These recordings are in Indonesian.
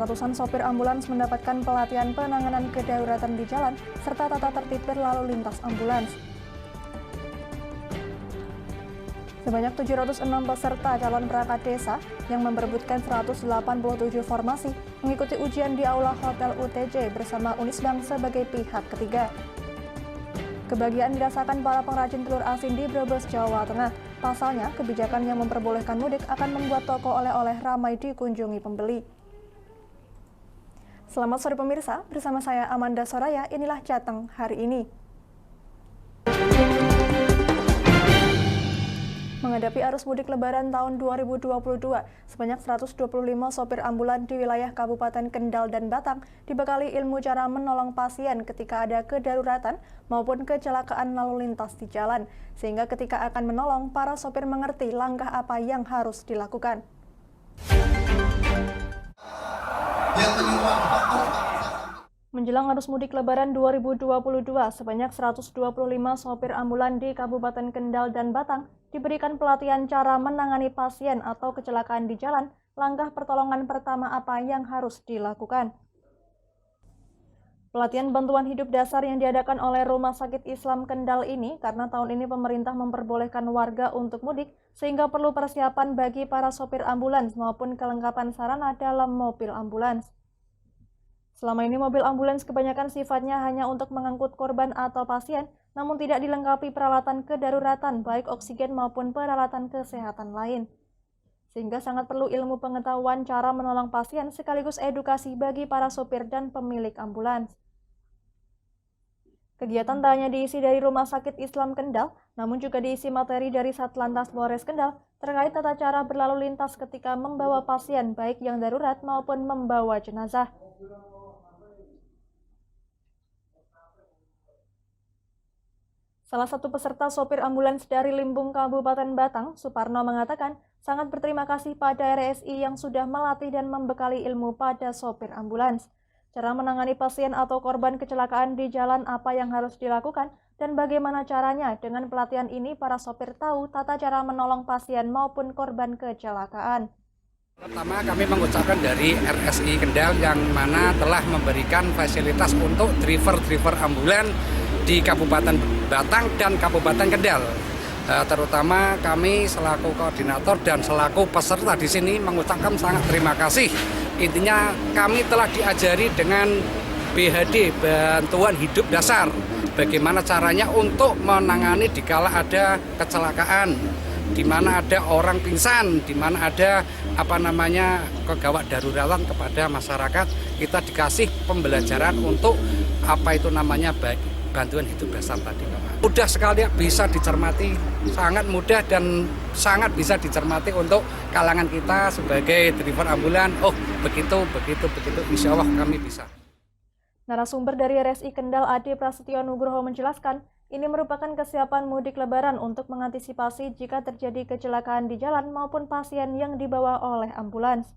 ratusan sopir ambulans mendapatkan pelatihan penanganan kedaruratan di jalan serta tata tertib berlalu lintas ambulans. Sebanyak 706 peserta calon perangkat desa yang memperebutkan 187 formasi mengikuti ujian di Aula Hotel UTJ bersama Unisbank sebagai pihak ketiga. Kebahagiaan dirasakan para pengrajin telur asin di Brebes, Jawa Tengah. Pasalnya, kebijakan yang memperbolehkan mudik akan membuat toko oleh-oleh ramai dikunjungi pembeli. Selamat sore pemirsa, bersama saya Amanda Soraya, inilah Jateng hari ini. Menghadapi arus mudik lebaran tahun 2022, sebanyak 125 sopir ambulan di wilayah Kabupaten Kendal dan Batang dibekali ilmu cara menolong pasien ketika ada kedaruratan maupun kecelakaan lalu lintas di jalan, sehingga ketika akan menolong, para sopir mengerti langkah apa yang harus dilakukan. Menjelang arus mudik lebaran 2022, sebanyak 125 sopir ambulan di Kabupaten Kendal dan Batang diberikan pelatihan cara menangani pasien atau kecelakaan di jalan, langkah pertolongan pertama apa yang harus dilakukan. Pelatihan bantuan hidup dasar yang diadakan oleh Rumah Sakit Islam Kendal ini karena tahun ini pemerintah memperbolehkan warga untuk mudik sehingga perlu persiapan bagi para sopir ambulans maupun kelengkapan sarana dalam mobil ambulans. Selama ini mobil ambulans kebanyakan sifatnya hanya untuk mengangkut korban atau pasien, namun tidak dilengkapi peralatan kedaruratan baik oksigen maupun peralatan kesehatan lain. Sehingga sangat perlu ilmu pengetahuan cara menolong pasien sekaligus edukasi bagi para sopir dan pemilik ambulans. Kegiatan tak hanya diisi dari Rumah Sakit Islam Kendal, namun juga diisi materi dari Satlantas Polres Kendal terkait tata cara berlalu lintas ketika membawa pasien baik yang darurat maupun membawa jenazah. Salah satu peserta sopir ambulans dari Limbung, Kabupaten Batang, Suparno mengatakan sangat berterima kasih pada RSI yang sudah melatih dan membekali ilmu pada sopir ambulans. Cara menangani pasien atau korban kecelakaan di jalan apa yang harus dilakukan dan bagaimana caranya. Dengan pelatihan ini, para sopir tahu tata cara menolong pasien maupun korban kecelakaan. Pertama kami mengucapkan dari RSI Kendal yang mana telah memberikan fasilitas untuk driver-driver ambulan di Kabupaten Batang dan Kabupaten Kendal. Terutama kami selaku koordinator dan selaku peserta di sini mengucapkan sangat terima kasih. Intinya kami telah diajari dengan BHD, bantuan hidup dasar. Bagaimana caranya untuk menangani dikala ada kecelakaan, di mana ada orang pingsan, di mana ada kegawat daruratan kepada masyarakat. Kita dikasih pembelajaran untuk bantuan hidup dasar tadi. Mudah sekali bisa dicermati, sangat mudah dan sangat bisa dicermati untuk kalangan kita sebagai driver ambulan. Oh, begitu, insya Allah kami bisa. Narasumber dari RSI Kendal Ade Prasetyo Nugroho menjelaskan, ini merupakan kesiapan mudik lebaran untuk mengantisipasi jika terjadi kecelakaan di jalan maupun pasien yang dibawa oleh ambulans.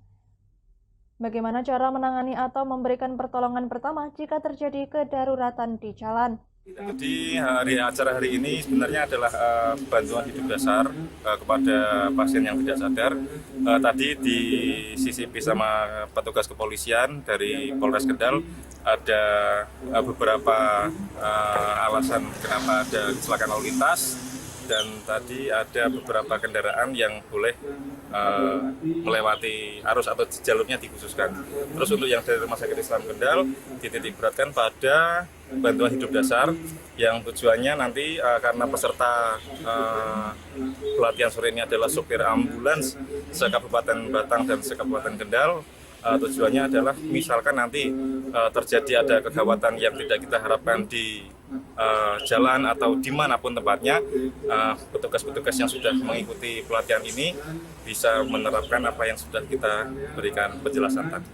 Bagaimana cara menangani atau memberikan pertolongan pertama jika terjadi kedaruratan di jalan? Jadi acara hari ini sebenarnya adalah bantuan hidup dasar kepada pasien yang tidak sadar. Tadi di CCP sama petugas kepolisian dari Polres Kendal ada beberapa alasan kenapa ada kecelakaan lalu lintas. Dan tadi ada beberapa kendaraan yang boleh melewati arus atau jalurnya dikhususkan. Terus untuk yang dari Rumah Sakit Islam Kendal dititik beratkan pada bantuan hidup dasar yang tujuannya nanti karena peserta pelatihan sore ini adalah sopir ambulans se-Kabupaten Batang dan se-Kabupaten Kendal. Tujuannya adalah misalkan nanti terjadi ada kegawatan yang tidak kita harapkan di jalan atau dimanapun tempatnya, petugas-petugas yang sudah mengikuti pelatihan ini bisa menerapkan apa yang sudah kita berikan penjelasan tadi.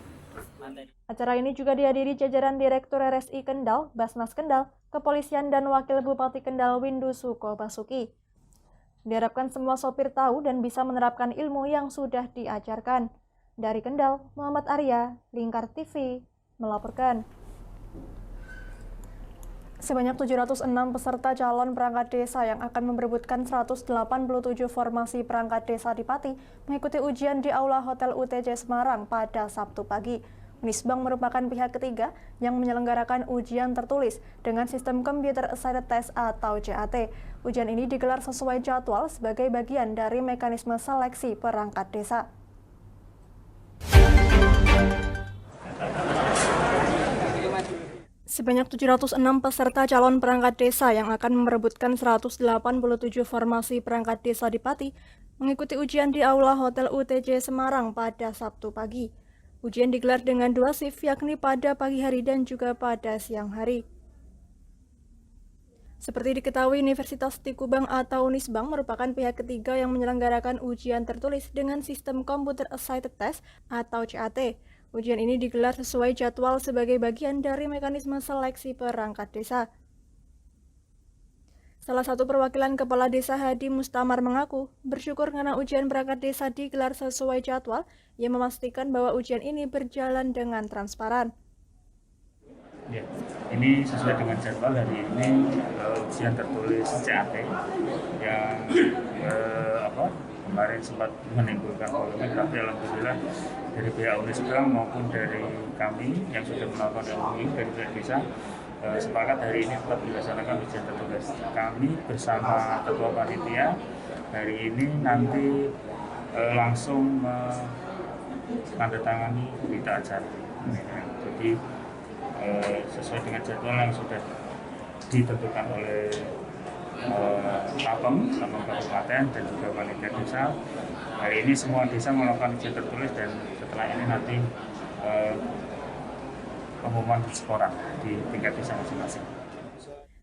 Acara ini juga dihadiri jajaran Direktur RSI Kendal, Basnas Kendal, Kepolisian dan Wakil Bupati Kendal Windu Suko Basuki. Diharapkan semua sopir tahu dan bisa menerapkan ilmu yang sudah diajarkan. Dari Kendal, Muhammad Arya, Lingkar TV, melaporkan. Sebanyak 706 peserta calon perangkat desa yang akan memperebutkan 187 formasi perangkat desa di Pati mengikuti ujian di Aula Hotel UTJ Semarang pada Sabtu pagi. Unisbank merupakan pihak ketiga yang menyelenggarakan ujian tertulis dengan sistem Computer Assisted Test atau CAT. Ujian ini digelar sesuai jadwal sebagai bagian dari mekanisme seleksi perangkat desa. Sebanyak 706 peserta calon perangkat desa yang akan memperebutkan 187 formasi perangkat desa di Pati mengikuti ujian di Aula Hotel UTJ Semarang pada Sabtu pagi. Ujian digelar dengan 2 shift, yakni pada pagi hari dan juga pada siang hari. Seperti diketahui, Universitas Tikubang atau Unisbank merupakan pihak ketiga yang menyelenggarakan ujian tertulis dengan sistem Computer Assisted Test atau CAT. Ujian ini digelar sesuai jadwal sebagai bagian dari mekanisme seleksi perangkat desa. Salah satu perwakilan Kepala Desa Hadi Mustamar mengaku bersyukur karena ujian perangkat desa digelar sesuai jadwal. Ia memastikan bahwa ujian ini berjalan dengan transparan. Ya, ini sesuai dengan jadwal hari ini ujian tertulis CAT yang kemarin sempat menimbulkan polemik, tapi alhamdulillah dari pihak Unisbank maupun dari kami yang sudah melakukan MOU dari pihak desa sepakat hari ini tetap dilaksanakan ujian tertulis. Kami bersama ketua panitia hari ini nanti langsung menandatangani berita acara. Jadi sesuai dengan jadwal yang sudah ditentukan oleh Tapem Kabupaten dan juga panitia desa. Hari ini semua desa melakukan ujian tertulis dan setelah ini nanti pengumuman skora di tingkat desa masing-masing.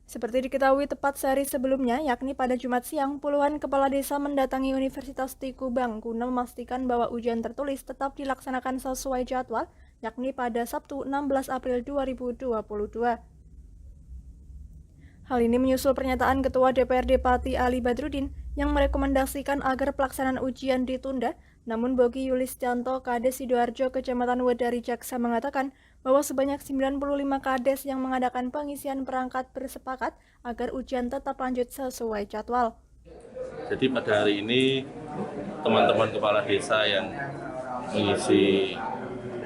Seperti diketahui tepat sehari sebelumnya, yakni pada Jumat siang, puluhan kepala desa mendatangi Universitas Tikubang guna memastikan bahwa ujian tertulis tetap dilaksanakan sesuai jadwal, yakni pada Sabtu 16 April 2022. Hal ini menyusul pernyataan Ketua DPRD Pati Ali Badrudin yang merekomendasikan agar pelaksanaan ujian ditunda. Namun Bogi Yulistianto, Kades Sidoarjo, Kecamatan Wedari Jaksa mengatakan bahwa sebanyak 95 kades yang mengadakan pengisian perangkat bersepakat agar ujian tetap lanjut sesuai jadwal. Jadi pada hari ini teman-teman kepala desa yang mengisi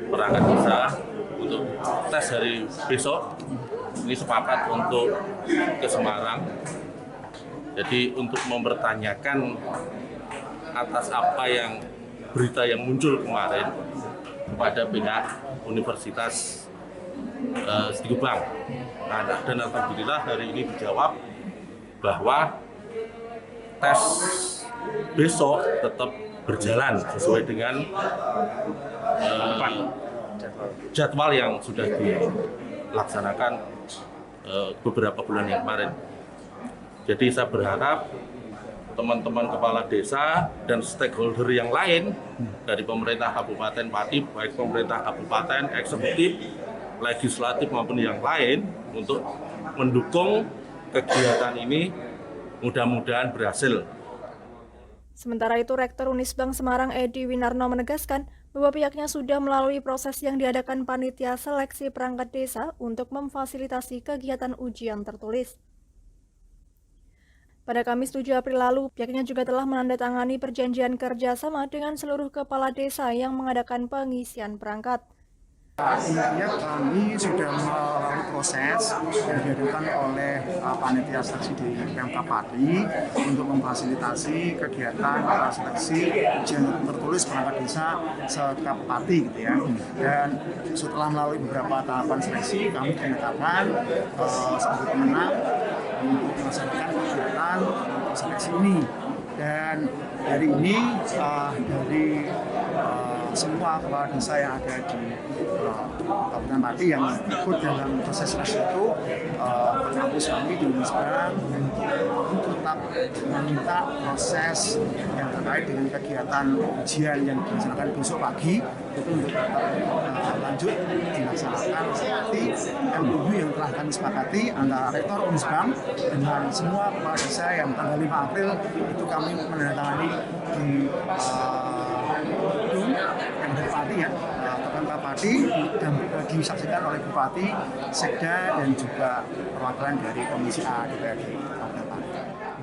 perangkat desa untuk tes hari besok ini sepakat untuk ke Semarang. Jadi untuk mempertanyakan atas apa yang berita yang muncul kemarin kepada pihak Universitas Tikubang. Nah, dan alhamdulillah hari ini dijawab bahwa tes besok tetap berjalan sesuai dengan jadwal yang sudah dilaksanakan beberapa bulan yang kemarin. Jadi saya berharap teman-teman kepala desa dan stakeholder yang lain dari pemerintah Kabupaten Pati, baik pemerintah kabupaten, eksekutif, legislatif maupun yang lain untuk mendukung kegiatan ini mudah-mudahan berhasil. Sementara itu, Rektor Unisbank Semarang Edi Winarno menegaskan bahwa pihaknya sudah melalui proses yang diadakan panitia seleksi perangkat desa untuk memfasilitasi kegiatan ujian tertulis. Pada Kamis 7 April lalu, pihaknya juga telah menandatangani perjanjian kerjasama dengan seluruh kepala desa yang mengadakan pengisian perangkat. Intinya kami sudah melalui proses yang diadakan oleh panitia seleksi di Pemkab Pati untuk memfasilitasi kegiatan seleksi ujian tertulis perangkat desa se-Kap Pati gitu ya. Dan setelah melalui beberapa tahapan seleksi, kami dinyatakan sebagai pemenang untuk melaksanakan kegiatan seleksi ini. Dan hari ini dari semua kepala desa yang ada di Kabupaten Pati yang ikut dalam proses seleksi itu, kampus kami di Unisbank untuk tetap meminta proses yang terkait dengan kegiatan ujian yang dilaksanakan besok pagi itu untuk tetap lanjut dilaksanakan seperti MOU yang telah kami sepakati antara Rektor Unisbank dengan semua kepala desa yang tanggal 5 April itu kami menandatangani di gedung yang dari Pati ya, Pemkab Pati, dan disaksikan oleh Bupati, Sekda dan juga perwakilan dari Komisi A DPRD Kabupaten Pati.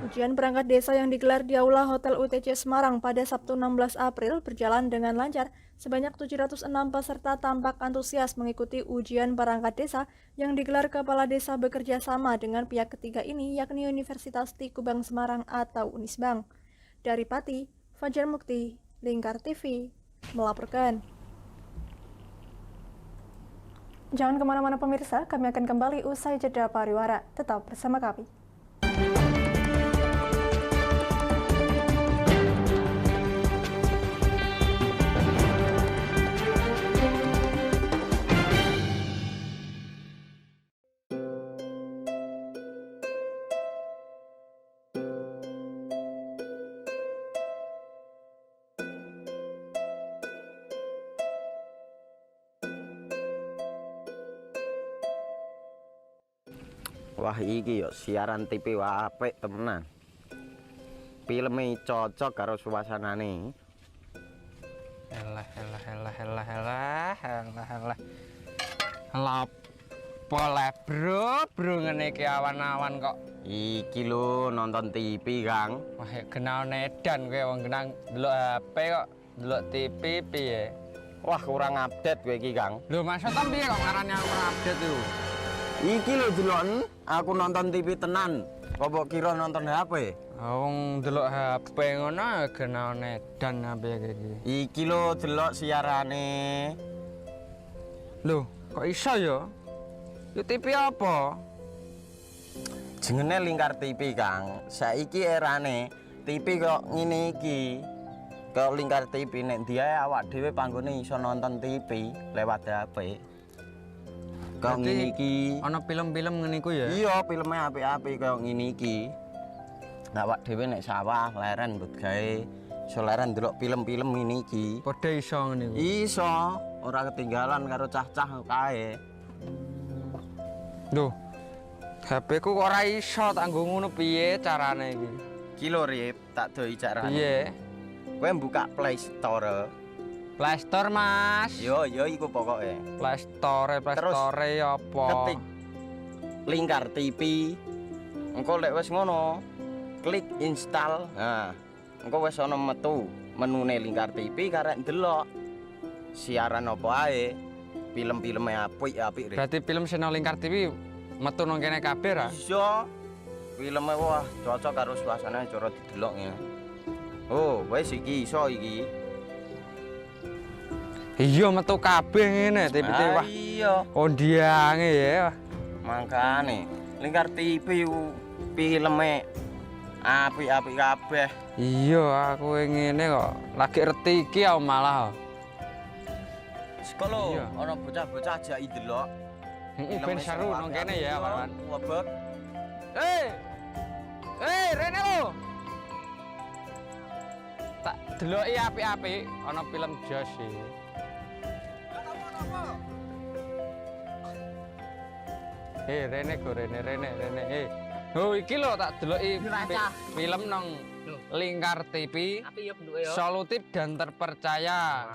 Ujian perangkat desa yang digelar di Aula Hotel UTC Semarang pada Sabtu 16 April berjalan dengan lancar. Sebanyak 706 peserta tampak antusias mengikuti ujian perangkat desa yang digelar Kepala Desa bekerja sama dengan pihak ketiga ini, yakni Universitas Tikubang Semarang atau Unisbang. Dari Pati, Fajar Mukti, Lingkar TV, melaporkan. Jangan kemana-mana pemirsa, kami akan kembali usai jeda pariwara. Tetap bersama kami. Wah iki yo siaran TV wah apik temenan. Filme cocok karo suasanane. Elah. Lah bro ngene iki awan-awan kok. Iki lho nonton TV, Kang. Wah, kenal nedan kowe wong genang delok HP kok delok TV piye? Wah kurang update kowe iki, Kang. Lho maksudnya piye kok ngarane aku update itu? Iki lho delok aku nonton TV tenan. Apa kira nonton HP? Wong delok HP ngono kenal nedan apa iki? Iki lho delok siarane. Lho, kok iso ya? Yo TV apa? Jenenge Lingkar TV, Kang. Saiki erane TV kok ngene iki. Kok Lingkar TV nek dia awak dhewe panggone iso nonton TV lewat HP. Kok ngene iki. Ana film-film ngene iku ya? Iya, filme apik-apik kaya ngene iki. Awak dhewe nek sawah leren mbut gawe iso leren ndelok film-film ngene iki. Padha iso ngene iku. Iso, ora ketinggalan karo cah-cah kae. Lho. HP ku kok ora iso tak nggo ngono piye carane iki? Iki lho Rip, tak doi carane. Piye? Kowe buka Play Store. Play Store, Mas. Yo iku pokoke. Play Store apa? Ketik Lingkar TV. Engko lek wis ngono, klik install. Nah, engko wis ana metu menune Lingkar TV karek ndelok siaran apa ae. Film-filme apik-apik. Berarti film channel Lingkar TV metu nang kene kabeh ra? Iso. Filme wah cocok karo suasana cara didelok ya. Oh, wis iki iso iki. Iya metu kabeh ngene TV wah. Iya. Kondiange ya. Mangkane Lingkar TV filme apik-apik kabeh. Iya, aku ngene kok. Lagi reti iki aku malah. Sekolo Iya. ana bocah-bocah ajaki delok. Heeh, ben seru nang kene ya, Warwan. Wabek. Rene lo. Tak deloki apik-apik ana film Jos iki. Rene go Rene. Oh iki lho tak deloki film nang Lingkar TV. Solutif dan terpercaya.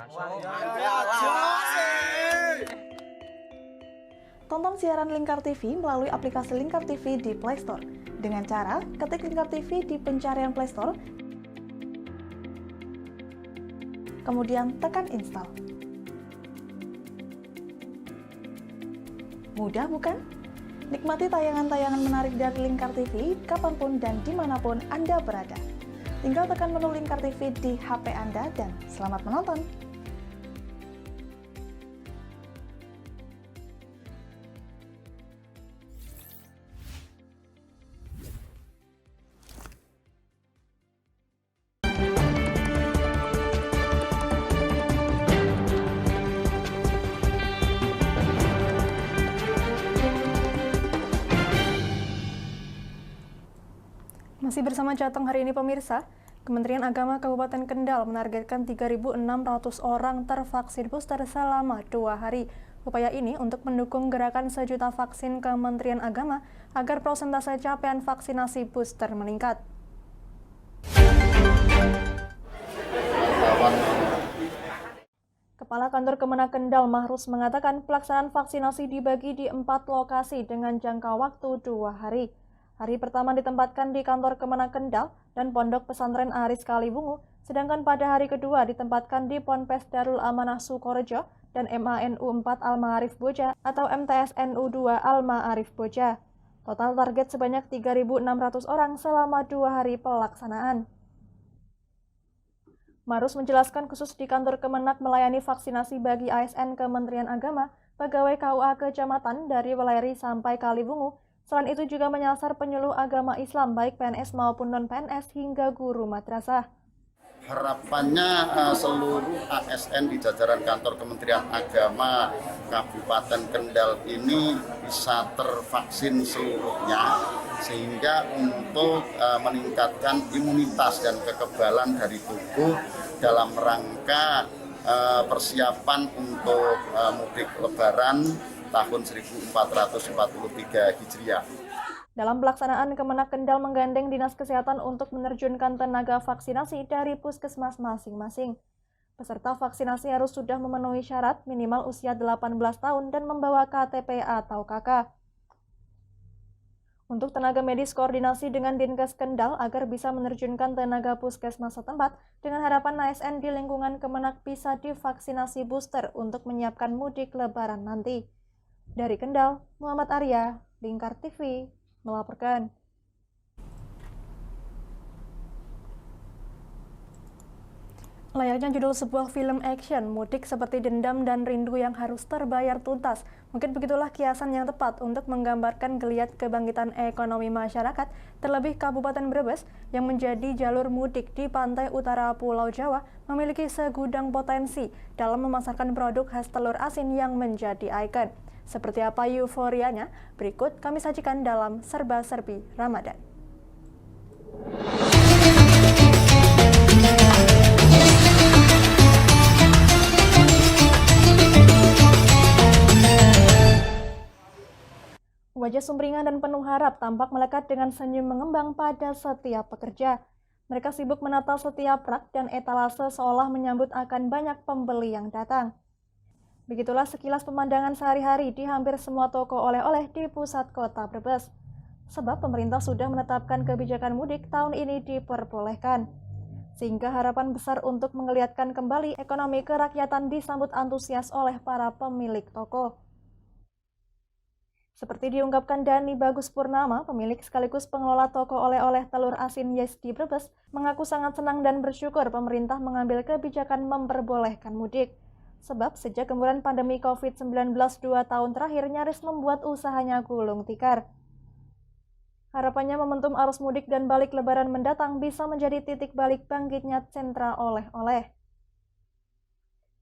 Tonton siaran Lingkar TV melalui aplikasi Lingkar TV di Play Store. Dengan cara ketik Lingkar TV di pencarian Play Store, kemudian tekan install. Mudah bukan? Nikmati tayangan-tayangan menarik dari Lingkar TV kapanpun dan dimanapun Anda berada. Tinggal tekan menu Lingkar TV di HP Anda dan selamat menonton! Masih bersama Jateng hari ini pemirsa, Kementerian Agama Kabupaten Kendal menargetkan 3.600 orang tervaksin booster selama 2 hari. Upaya ini untuk mendukung gerakan sejuta vaksin Kementerian Agama agar persentase capaian vaksinasi booster meningkat. Kepala Kantor Kemenak Kendal Mahrus mengatakan pelaksanaan vaksinasi dibagi di 4 lokasi dengan jangka waktu 2 hari. Hari pertama ditempatkan di kantor Kemenak Kendal dan Pondok Pesantren Aris Kalibungu, sedangkan pada hari kedua ditempatkan di Ponpes Darul Amanah Sukorejo dan MANU 4 Al-Ma'arif Boja atau MTSNU 2 Al-Ma'arif Boja. Total target sebanyak 3.600 orang selama 2 hari pelaksanaan. Marus menjelaskan khusus di kantor Kemenak melayani vaksinasi bagi ASN Kementerian Agama, pegawai KUA kecamatan dari Weleri sampai Kalibungu. Selain itu juga menyasar penyuluh agama Islam baik PNS maupun non-PNS hingga guru madrasah. Harapannya seluruh ASN di jajaran kantor Kementerian Agama Kabupaten Kendal ini bisa tervaksin seluruhnya sehingga untuk meningkatkan imunitas dan kekebalan dari tubuh dalam rangka persiapan untuk mudik Lebaran tahun 1443 Hijriah. Dalam pelaksanaan, Kemenak Kendal menggandeng Dinas Kesehatan untuk menerjunkan tenaga vaksinasi dari puskesmas masing-masing. Peserta vaksinasi harus sudah memenuhi syarat minimal usia 18 tahun dan membawa KTP atau KK. Untuk tenaga medis koordinasi dengan Dinkes Kendal agar bisa menerjunkan tenaga puskesmas setempat dengan harapan ASN di lingkungan Kemenak bisa divaksinasi booster untuk menyiapkan mudik Lebaran nanti. Dari Kendal, Muhammad Arya, Lingkar TV, melaporkan. Layaknya judul sebuah film action, mudik seperti dendam dan rindu yang harus terbayar tuntas. Mungkin begitulah kiasan yang tepat untuk menggambarkan geliat kebangkitan ekonomi masyarakat, terlebih Kabupaten Brebes yang menjadi jalur mudik di pantai utara Pulau Jawa memiliki segudang potensi dalam memasarkan produk khas telur asin yang menjadi ikon. Seperti apa euforianya? Berikut kami sajikan dalam Serba-Serbi Ramadan. Wajah sumringah dan penuh harap tampak melekat dengan senyum mengembang pada setiap pekerja. Mereka sibuk menata setiap rak dan etalase seolah menyambut akan banyak pembeli yang datang. Begitulah sekilas pemandangan sehari-hari di hampir semua toko oleh-oleh di pusat kota Brebes. Sebab pemerintah sudah menetapkan kebijakan mudik tahun ini diperbolehkan. Sehingga harapan besar untuk menggeliatkan kembali ekonomi kerakyatan disambut antusias oleh para pemilik toko. Seperti diungkapkan Dani Bagus Purnama, pemilik sekaligus pengelola toko oleh-oleh telur asin Yes di Brebes, mengaku sangat senang dan bersyukur pemerintah mengambil kebijakan memperbolehkan mudik. Sebab sejak gemburan pandemi COVID-19 2 tahun terakhir nyaris membuat usahanya gulung tikar. Harapannya momentum arus mudik dan balik Lebaran mendatang bisa menjadi titik balik bangkitnya sentra oleh-oleh.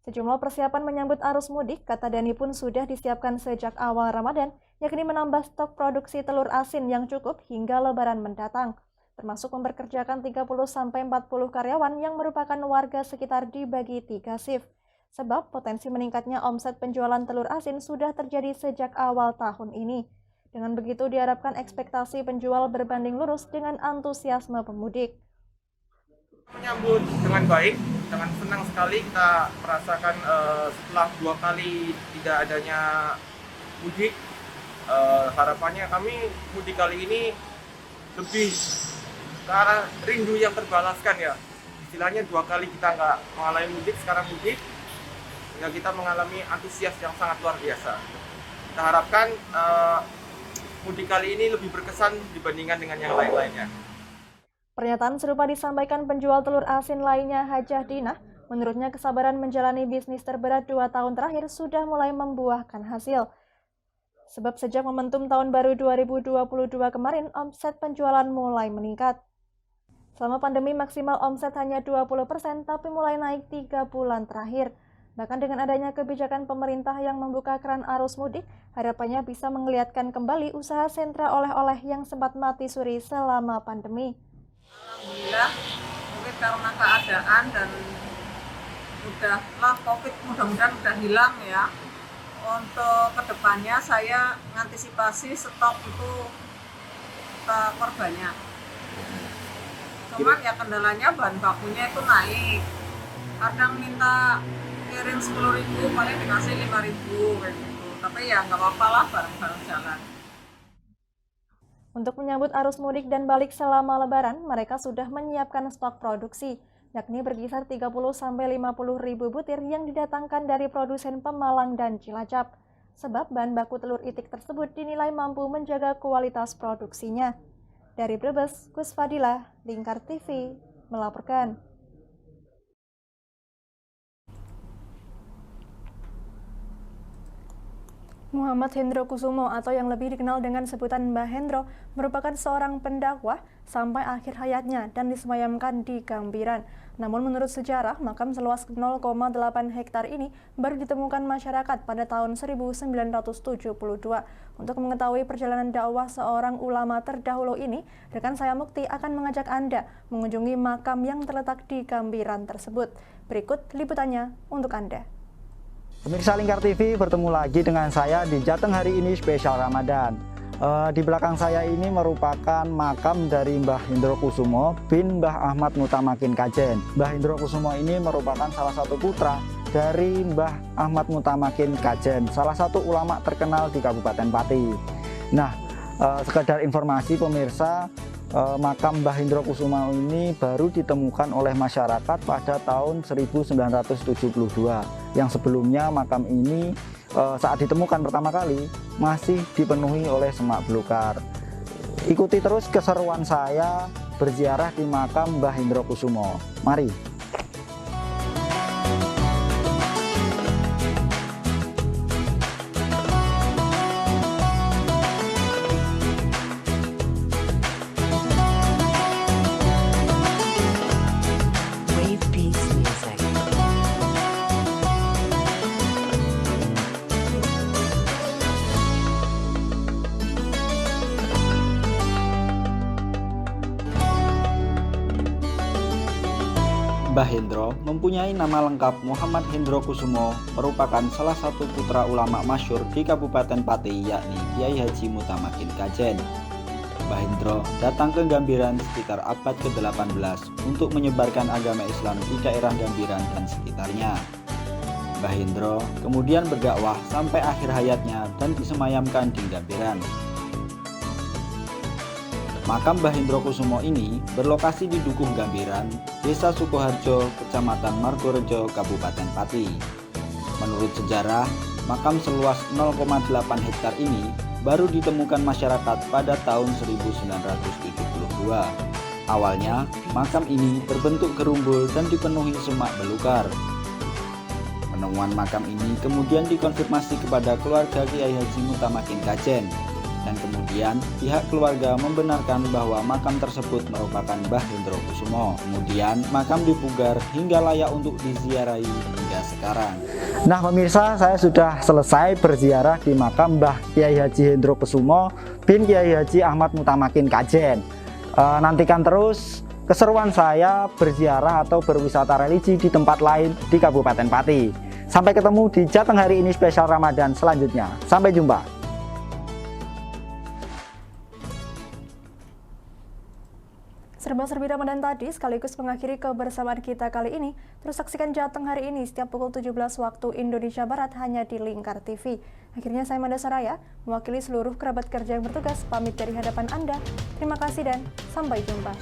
Sejumlah persiapan menyambut arus mudik, kata Dani pun sudah disiapkan sejak awal Ramadan, yakni menambah stok produksi telur asin yang cukup hingga Lebaran mendatang, termasuk memperkerjakan 30-40 karyawan yang merupakan warga sekitar dibagi 3 shift. Sebab potensi meningkatnya omset penjualan telur asin sudah terjadi sejak awal tahun ini. Dengan begitu diharapkan ekspektasi penjual berbanding lurus dengan antusiasme pemudik. Menyambut dengan baik, dengan senang sekali kita merasakan setelah 2 kali tidak adanya mudik. Harapannya kami mudik kali ini lebih ke arah rindu yang terbalaskan ya. Istilahnya 2 kali kita nggak mengalami mudik, sekarang mudik. Sehingga kita mengalami antusias yang sangat luar biasa. Kita harapkan mudik kali ini lebih berkesan dibandingkan dengan yang lain-lainnya. Pernyataan serupa disampaikan penjual telur asin lainnya, Hajah Dinah. Menurutnya kesabaran menjalani bisnis terberat 2 tahun terakhir sudah mulai membuahkan hasil. Sebab sejak momentum tahun baru 2022 kemarin, omset penjualan mulai meningkat. Selama pandemi maksimal omset hanya 20%, tapi mulai naik 3 bulan terakhir. Bahkan dengan adanya kebijakan pemerintah yang membuka keran arus mudik, harapannya bisa menggeliatkan kembali usaha sentra oleh-oleh yang sempat mati suri selama pandemi. Alhamdulillah, mungkin karena keadaan dan udahlah COVID mudah-mudahan udah hilang ya. Untuk kedepannya saya mengantisipasi stok itu perbanyak. Cuman ya kendalanya bahan bakunya itu naik. Kadang minta kirim 10.000 paling dikasih 5.000 kayak gitu. Tapi ya nggak apa-apa lah, bareng-bareng jalan. Untuk menyambut arus mudik dan balik selama Lebaran, mereka sudah menyiapkan stok produksi, yakni berkisar 30-50 ribu butir yang didatangkan dari produsen Pemalang dan Cilacap. Sebab bahan baku telur itik tersebut dinilai mampu menjaga kualitas produksinya. Dari Brebes, Gus Fadilah, Lingkar TV, melaporkan. Muhammad Hendro Kusumo atau yang lebih dikenal dengan sebutan Mbah Hendro merupakan seorang pendakwah sampai akhir hayatnya dan disemayamkan di Gambiran. Namun menurut sejarah, makam seluas 0,8 hektar ini baru ditemukan masyarakat pada tahun 1972. Untuk mengetahui perjalanan dakwah seorang ulama terdahulu ini, rekan saya Mukti akan mengajak Anda mengunjungi makam yang terletak di Gambiran tersebut. Berikut liputannya untuk Anda. Pemirsa Lingkar TV, bertemu lagi dengan saya di Jateng hari ini spesial Ramadan. Di belakang saya ini merupakan makam dari Mbah Hendro Kusumo bin Mbah Ahmad Mutamakin Kajen. Mbah Hendro Kusumo ini merupakan salah satu putra dari Mbah Ahmad Mutamakin Kajen, salah satu ulama terkenal di Kabupaten Pati. Nah, sekedar informasi pemirsa, makam Mbah Hendro Kusumo ini baru ditemukan oleh masyarakat pada tahun 1972. Yang sebelumnya makam ini saat ditemukan pertama kali masih dipenuhi oleh semak belukar. Ikuti terus keseruan saya berziarah di makam Mbah Hendro Kusumo. Mari. Mbah Hendro mempunyai nama lengkap Muhammad Hendro Kusumo, merupakan salah satu putra ulama masyhur di Kabupaten Pati, yakni Kiai Haji Mutamakin Kajen. Mbah Hendro datang ke Gambiran sekitar abad ke-18 untuk menyebarkan agama Islam di daerah Gambiran dan sekitarnya. Mbah Hendro kemudian berdakwah sampai akhir hayatnya dan disemayamkan di Gambiran. Makam Mbah Hendro Kusumo ini berlokasi di Dukuh Gambiran, Desa Sukoharjo, Kecamatan Margorejo, Kabupaten Pati. Menurut sejarah, makam seluas 0,8 hektar ini baru ditemukan masyarakat pada tahun 1972. Awalnya, makam ini berbentuk gerumbul dan dipenuhi semak belukar. Penemuan makam ini kemudian dikonfirmasi kepada keluarga Kiai Haji Mutamakin Kajen. Dan kemudian pihak keluarga membenarkan bahwa makam tersebut merupakan Mbah Hendro Kusumo. Kemudian makam dipugar hingga layak untuk diziarahi hingga sekarang. Nah pemirsa, saya sudah selesai berziarah di makam Mbah Kiai Haji Hendro Kusumo bin Kiai Haji Ahmad Mutamakin Kajen. Nantikan terus keseruan saya berziarah atau berwisata religi di tempat lain di Kabupaten Pati. Sampai ketemu di Jateng hari ini spesial Ramadan selanjutnya. Sampai jumpa. Serba-serbi Ramadan tadi sekaligus mengakhiri kebersamaan kita kali ini. Terus saksikan Jateng hari ini setiap pukul 17 waktu Indonesia Barat hanya di Lingkar TV. Akhirnya saya Manda Saraya, mewakili seluruh kerabat kerja yang bertugas, pamit dari hadapan Anda. Terima kasih dan sampai jumpa.